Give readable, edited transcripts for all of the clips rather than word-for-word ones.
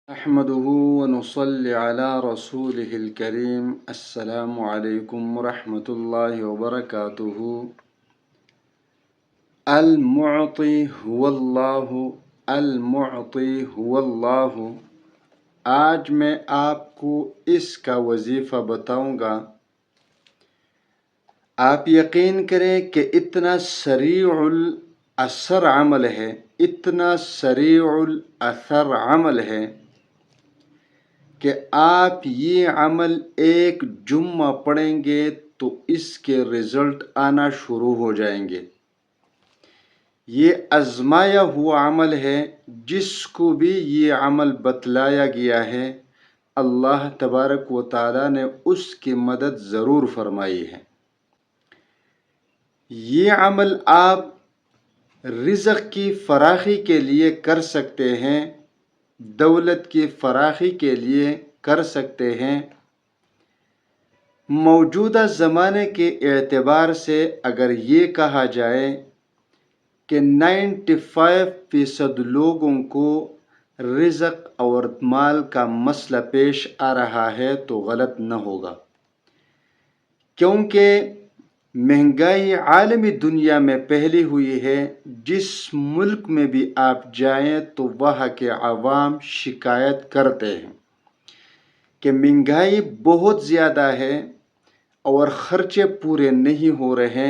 نحمده ونصلي على رسوله الكريم. السلام عليكم ورحمة الله وبركاته. المعطي هو الله، المعطي هو الله. آج میں آپ کو اس کا وظیفہ بتاؤں گا. آپ یقین کریں کہ اتنا سریع الاثر عمل ہے، اتنا سریع الاثر عمل ہے کہ آپ یہ عمل ایک جمعہ پڑھیں گے تو اس کے رزلٹ آنا شروع ہو جائیں گے. یہ آزمایا ہوا عمل ہے. جس کو بھی یہ عمل بتلایا گیا ہے اللہ تبارک و تعالی نے اس کی مدد ضرور فرمائی ہے. یہ عمل آپ رزق کی فراخی کے لیے کر سکتے ہیں، دولت کی فراخی کے لیے کر سکتے ہیں. موجودہ زمانے کے اعتبار سے اگر یہ کہا جائے کہ 95% لوگوں کو رزق اور مال کا مسئلہ پیش آ رہا ہے تو غلط نہ ہوگا، کیونکہ مہنگائی عالمی دنیا میں پھیلی ہوئی ہے. جس ملک میں بھی آپ جائیں تو وہاں کے عوام شکایت کرتے ہیں کہ مہنگائی بہت زیادہ ہے اور خرچے پورے نہیں ہو رہے.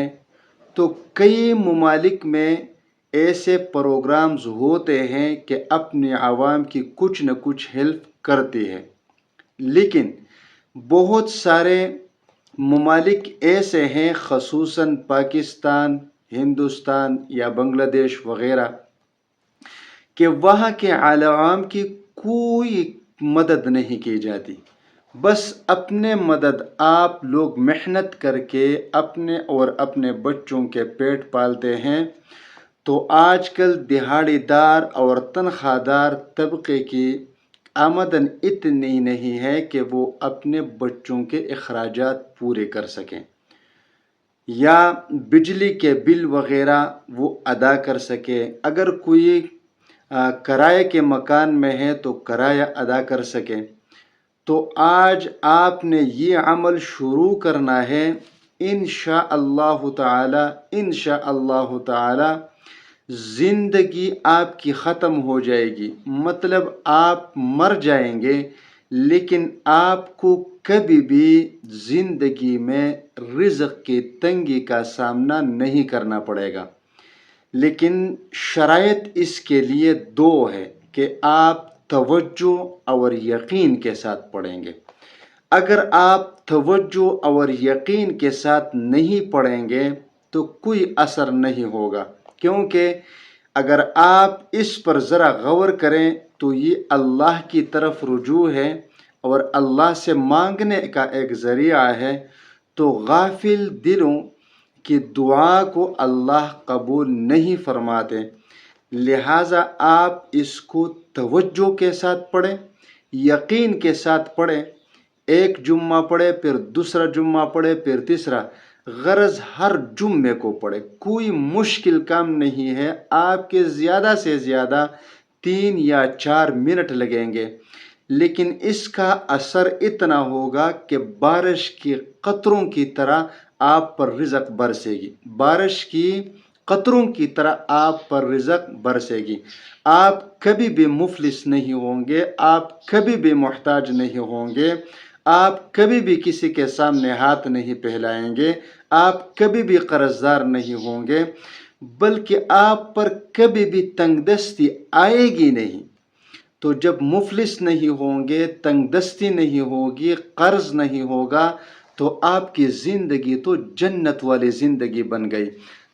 تو کئی ممالک میں ایسے پروگرامز ہوتے ہیں کہ اپنے عوام کی کچھ نہ کچھ ہیلپ کرتی ہے، لیکن بہت سارے ممالک ایسے ہیں خصوصاً پاکستان، ہندوستان یا بنگلہ دیش وغیرہ کہ وہاں کے عوام کی کوئی مدد نہیں کی جاتی. بس اپنے مدد آپ لوگ محنت کر کے اپنے اور اپنے بچوں کے پیٹ پالتے ہیں. تو آج کل دہاڑی دار اور تنخواہ دار طبقے کی آمدن اتنی نہیں ہے کہ وہ اپنے بچوں کے اخراجات پورے کر سکیں یا بجلی کے بل وغیرہ وہ ادا کر سکے. اگر کوئی کرائے کے مکان میں ہے تو کرایہ ادا کر سکے. تو آج آپ نے یہ عمل شروع کرنا ہے. انشاءاللہ تعالی انشاءاللہ تعالی زندگی آپ کی ختم ہو جائے گی، مطلب آپ مر جائیں گے، لیکن آپ کو کبھی بھی زندگی میں رزق کی تنگی کا سامنا نہیں کرنا پڑے گا. لیکن شرائط اس کے لیے دو ہے کہ آپ توجہ اور یقین کے ساتھ پڑھیں گے. اگر آپ توجہ اور یقین کے ساتھ نہیں پڑھیں گے تو کوئی اثر نہیں ہوگا، کیونکہ اگر آپ اس پر ذرا غور کریں تو یہ اللہ کی طرف رجوع ہے اور اللہ سے مانگنے کا ایک ذریعہ ہے. تو غافل دلوں کی دعا کو اللہ قبول نہیں فرماتے، لہٰذا آپ اس کو توجہ کے ساتھ پڑھیں، یقین کے ساتھ پڑھیں. ایک جمعہ پڑھے، پھر دوسرا جمعہ پڑھے، پھر تیسرا. غرض ہر جمعے کو پڑھے، کوئی مشکل کام نہیں ہے. آپ کے زیادہ سے زیادہ 3 یا 4 منٹ لگیں گے، لیکن اس کا اثر اتنا ہوگا کہ بارش کی قطروں کی طرح آپ پر رزق برسے گی. بارش کی قطروں کی طرح آپ پر رزق برسے گی. آپ کبھی بھی مفلس نہیں ہوں گے، آپ کبھی بھی محتاج نہیں ہوں گے، آپ کبھی بھی کسی کے سامنے ہاتھ نہیں پھیلائیں گے، آپ کبھی بھی قرض دار نہیں ہوں گے، بلکہ آپ پر کبھی بھی تنگ دستی آئے گی نہیں. تو جب مفلس نہیں ہوں گے، تنگ دستی نہیں ہوگی، قرض نہیں ہوگا، تو آپ کی زندگی تو جنت والی زندگی بن گئی.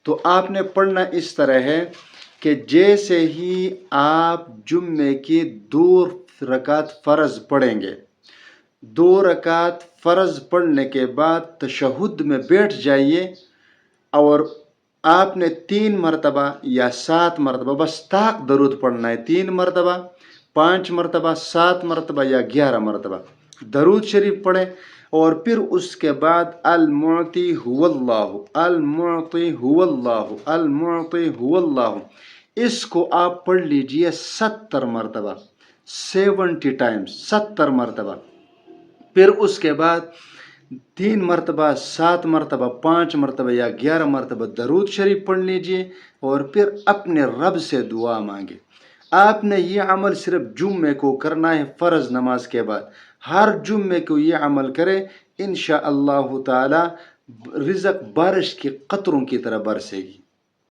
تو آپ نے پڑھنا اس طرح ہے کہ جیسے ہی آپ جمعے کی 2 رکعت فرض پڑھیں گے، 2 رکعت فرض پڑھنے کے بعد تشہد میں بیٹھ جائیے اور آپ نے 3 مرتبہ یا 7 مرتبہ بس طاق درود پڑھنا ہے. 3 مرتبہ، 5 مرتبہ، 7 مرتبہ یا 11 مرتبہ درود شریف پڑھیں. اور پھر اس کے بعد المعطی هو اللہ، المعطی هو اللہ، المعطی هو اللہ، اس کو آپ پڑھ لیجئے 70 مرتبہ. 70 ٹائمز 70 مرتبہ. پھر اس کے بعد 3 مرتبہ 7 مرتبہ 5 مرتبہ یا 11 مرتبہ درود شریف پڑھ لیجئے اور پھر اپنے رب سے دعا مانگے. آپ نے یہ عمل صرف جمعے کو کرنا ہے فرض نماز کے بعد. ہر جمعے کو یہ عمل کرے، انشاءاللہ تعالی رزق بارش کے قطروں کی طرح برسے گی.